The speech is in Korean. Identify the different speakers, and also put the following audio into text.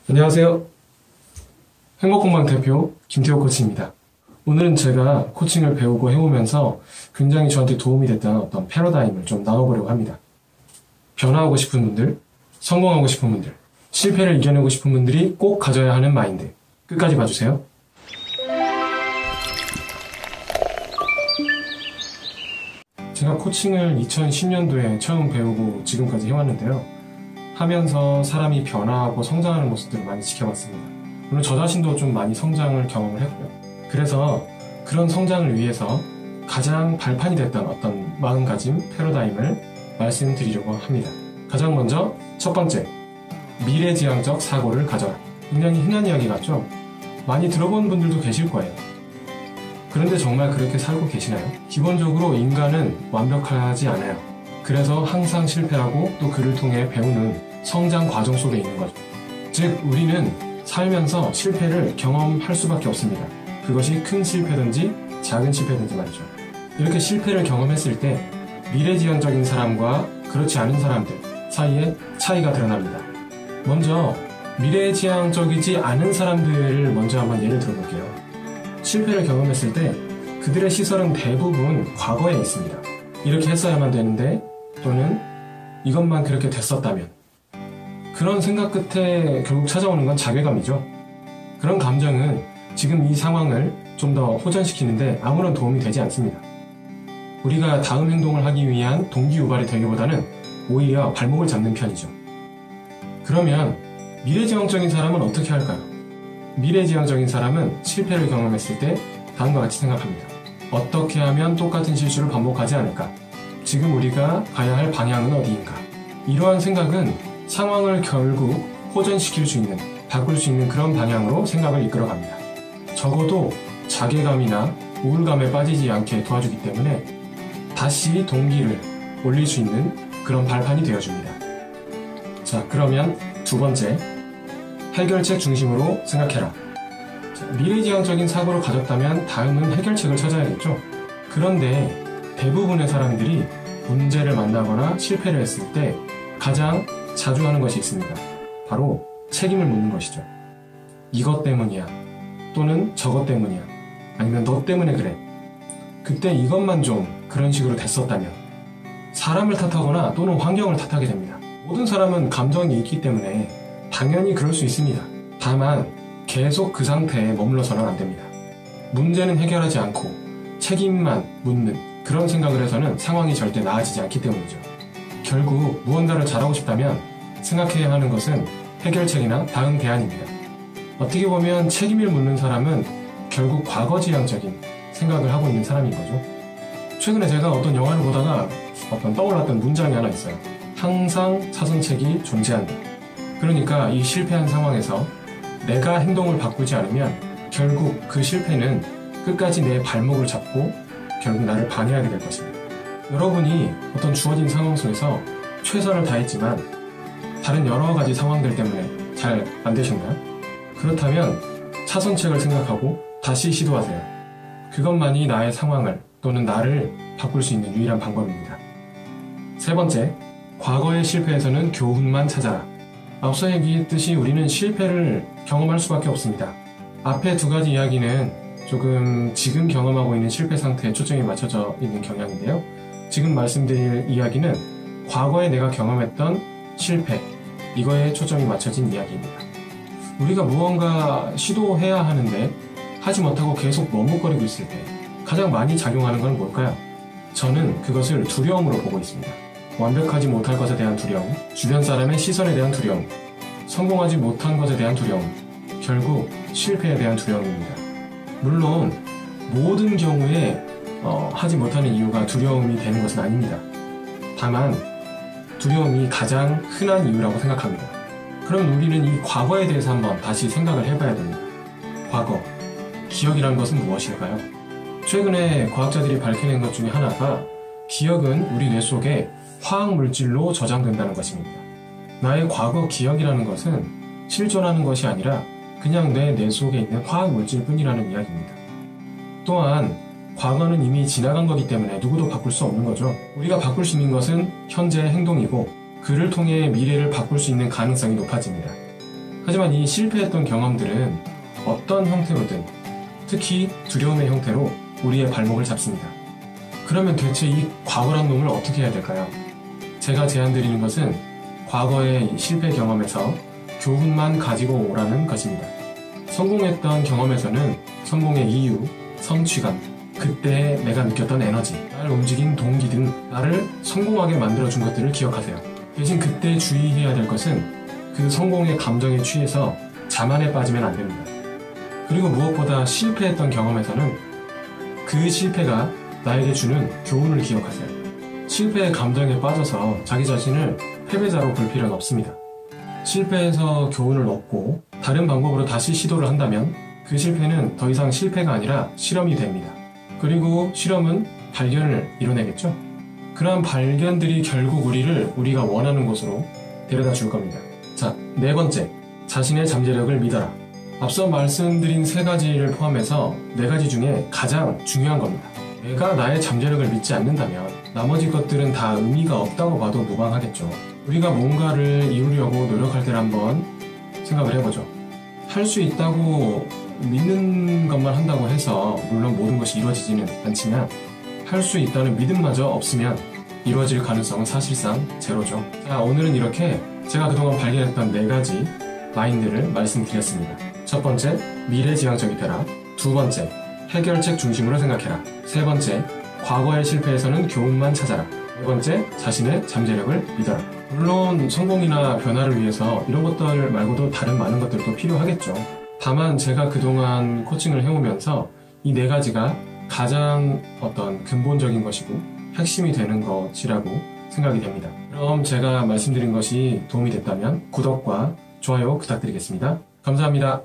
Speaker 1: 안녕하세요. 행복공방 대표 김태호 코치입니다. 오늘은 제가 코칭을 배우고 해오면서 굉장히 저한테 도움이 됐던 어떤 패러다임을 좀 나눠보려고 합니다. 변화하고 싶은 분들, 성공하고 싶은 분들, 실패를 이겨내고 싶은 분들이 꼭 가져야 하는 마인드. 끝까지 봐주세요. 제가 코칭을 2010년도에 처음 배우고 지금까지 해왔는데요. 하면서 사람이 변화하고 성장하는 모습들을 많이 지켜봤습니다. 물론 저 자신도 좀 많이 성장을 경험을 했고요. 그래서 그런 성장을 위해서 가장 발판이 됐던 어떤 마음가짐, 패러다임을 말씀드리려고 합니다. 가장 먼저 첫 번째, 미래지향적 사고를 가져라. 굉장히 흔한 이야기 같죠? 많이 들어본 분들도 계실 거예요. 그런데 정말 그렇게 살고 계시나요? 기본적으로 인간은 완벽하지 않아요. 그래서 항상 실패하고 또 그를 통해 배우는 성장 과정 속에 있는 거죠. 즉, 우리는 살면서 실패를 경험할 수밖에 없습니다. 그것이 큰 실패든지 작은 실패든지 말이죠. 이렇게 실패를 경험했을 때 미래지향적인 사람과 그렇지 않은 사람들 사이에 차이가 드러납니다. 먼저 미래지향적이지 않은 사람들을 먼저 한번 예를 들어볼게요. 실패를 경험했을 때 그들의 시선은 대부분 과거에 있습니다. 이렇게 했어야만 되는데, 또는 이것만 그렇게 됐었다면, 그런 생각 끝에 결국 찾아오는 건 자괴감이죠. 그런 감정은 지금 이 상황을 좀 더 호전시키는데 아무런 도움이 되지 않습니다. 우리가 다음 행동을 하기 위한 동기유발이 되기보다는 오히려 발목을 잡는 편이죠. 그러면 미래지향적인 사람은 어떻게 할까요? 미래지향적인 사람은 실패를 경험했을 때 다음과 같이 생각합니다. 어떻게 하면 똑같은 실수를 반복하지 않을까? 지금 우리가 가야 할 방향은 어디인가? 이러한 생각은 상황을 결국 호전시킬 수 있는, 바꿀 수 있는 그런 방향으로 생각을 이끌어갑니다. 적어도 자괴감이나 우울감에 빠지지 않게 도와주기 때문에 다시 동기를 올릴 수 있는 그런 발판이 되어줍니다. 자, 그러면 두 번째, 해결책 중심으로 생각해라. 자, 미래지향적인 사고를 가졌다면 다음은 해결책을 찾아야겠죠. 그런데 대부분의 사람들이 문제를 만나거나 실패를 했을 때 가장 자주 하는 것이 있습니다. 바로 책임을 묻는 것이죠. 이것 때문이야. 또는 저것 때문이야. 아니면 너 때문에 그래. 그때 이것만 좀 그런 식으로 됐었다면. 사람을 탓하거나 또는 환경을 탓하게 됩니다. 모든 사람은 감정이 있기 때문에 당연히 그럴 수 있습니다. 다만 계속 그 상태에 머물러서는 안 됩니다. 문제는 해결하지 않고 책임만 묻는 그런 생각을 해서는 상황이 절대 나아지지 않기 때문이죠. 결국 무언가를 잘하고 싶다면 생각해야 하는 것은 해결책이나 다음 대안입니다. 어떻게 보면 책임을 묻는 사람은 결국 과거지향적인 생각을 하고 있는 사람인 거죠. 최근에 제가 어떤 영화를 보다가 떠올랐던 문장이 하나 있어요. 항상 차선책이 존재한다. 그러니까 이 실패한 상황에서 내가 행동을 바꾸지 않으면 결국 그 실패는 끝까지 내 발목을 잡고 결국 나를 방해하게 될 것입니다. 여러분이 어떤 주어진 상황 속에서 최선을 다했지만 다른 여러 가지 상황들 때문에 잘 안 되셨나요? 그렇다면 차선책을 생각하고 다시 시도하세요. 그것만이 나의 상황을 또는 나를 바꿀 수 있는 유일한 방법입니다. 세 번째, 과거의 실패에서는 교훈만 찾아라. 앞서 얘기했듯이 우리는 실패를 경험할 수밖에 없습니다. 앞에 두 가지 이야기는 조금 지금 경험하고 있는 실패 상태에 초점이 맞춰져 있는 경향인데요. 지금 말씀드릴 이야기는 과거에 내가 경험했던 실패, 이거에 초점이 맞춰진 이야기입니다. 우리가 무언가 시도해야 하는데 하지 못하고 계속 머뭇거리고 있을 때 가장 많이 작용하는 건 뭘까요? 저는 그것을 두려움으로 보고 있습니다. 완벽하지 못할 것에 대한 두려움, 주변 사람의 시선에 대한 두려움, 성공하지 못한 것에 대한 두려움, 결국 실패에 대한 두려움입니다. 물론 모든 경우에 하지 못하는 이유가 두려움이 되는 것은 아닙니다. 다만 두려움이 가장 흔한 이유라고 생각합니다. 그럼 우리는 이 과거에 대해서 한번 다시 생각을 해봐야 됩니다. 과거, 기억이라는 것은 무엇일까요? 최근에 과학자들이 밝혀낸 것 중에 하나가 기억은 우리 뇌 속에 화학물질로 저장된다는 것입니다. 나의 과거 기억이라는 것은 실존하는 것이 아니라 그냥 내 뇌 속에 있는 화학물질 뿐이라는 이야기입니다. 또한 과거는 이미 지나간 거기 때문에 누구도 바꿀 수 없는 거죠. 우리가 바꿀 수 있는 것은 현재의 행동이고 그를 통해 미래를 바꿀 수 있는 가능성이 높아집니다. 하지만 이 실패했던 경험들은 어떤 형태로든, 특히 두려움의 형태로 우리의 발목을 잡습니다. 그러면 대체 이 과거란 놈을 어떻게 해야 될까요? 제가 제안드리는 것은 과거의 실패 경험에서 교훈만 가지고 오라는 것입니다. 성공했던 경험에서는 성공의 이유, 성취감, 그때 내가 느꼈던 에너지, 나를 움직인 동기 등 나를 성공하게 만들어준 것들을 기억하세요. 대신 그때 주의해야 될 것은 그 성공의 감정에 취해서 자만에 빠지면 안 됩니다. 그리고 무엇보다 실패했던 경험에서는 그 실패가 나에게 주는 교훈을 기억하세요. 실패의 감정에 빠져서 자기 자신을 패배자로 볼 필요는 없습니다. 실패해서 교훈을 얻고 다른 방법으로 다시 시도를 한다면 그 실패는 더 이상 실패가 아니라 실험이 됩니다. 그리고 실험은 발견을 이뤄내겠죠? 그러한 발견들이 결국 우리가 원하는 곳으로 데려다 줄 겁니다. 자, 네 번째, 자신의 잠재력을 믿어라. 앞서 말씀드린 세 가지를 포함해서 네 가지 중에 가장 중요한 겁니다. 내가 나의 잠재력을 믿지 않는다면 나머지 것들은 다 의미가 없다고 봐도 무방하겠죠. 우리가 뭔가를 이루려고 노력할 때를 한번 생각을 해보죠. 할 수 있다고 믿는 것만 한다고 해서 물론 모든 것이 이루어지지는 않지만 할 수 있다는 믿음마저 없으면 이루어질 가능성은 사실상 제로죠. 자, 오늘은 이렇게 제가 그동안 발견했던 네 가지 마인드를 말씀드렸습니다. 첫 번째, 미래지향적이 되라. 두 번째, 해결책 중심으로 생각해라. 세 번째, 과거의 실패에서는 교훈만 찾아라. 네 번째, 자신의 잠재력을 믿어라. 물론 성공이나 변화를 위해서 이런 것들 말고도 다른 많은 것들도 필요하겠죠. 다만 제가 그동안 코칭을 해오면서 이 네 가지가 가장 근본적인 것이고 핵심이 되는 것이라고 생각이 됩니다. 그럼 제가 말씀드린 것이 도움이 됐다면 구독과 좋아요 부탁드리겠습니다. 감사합니다.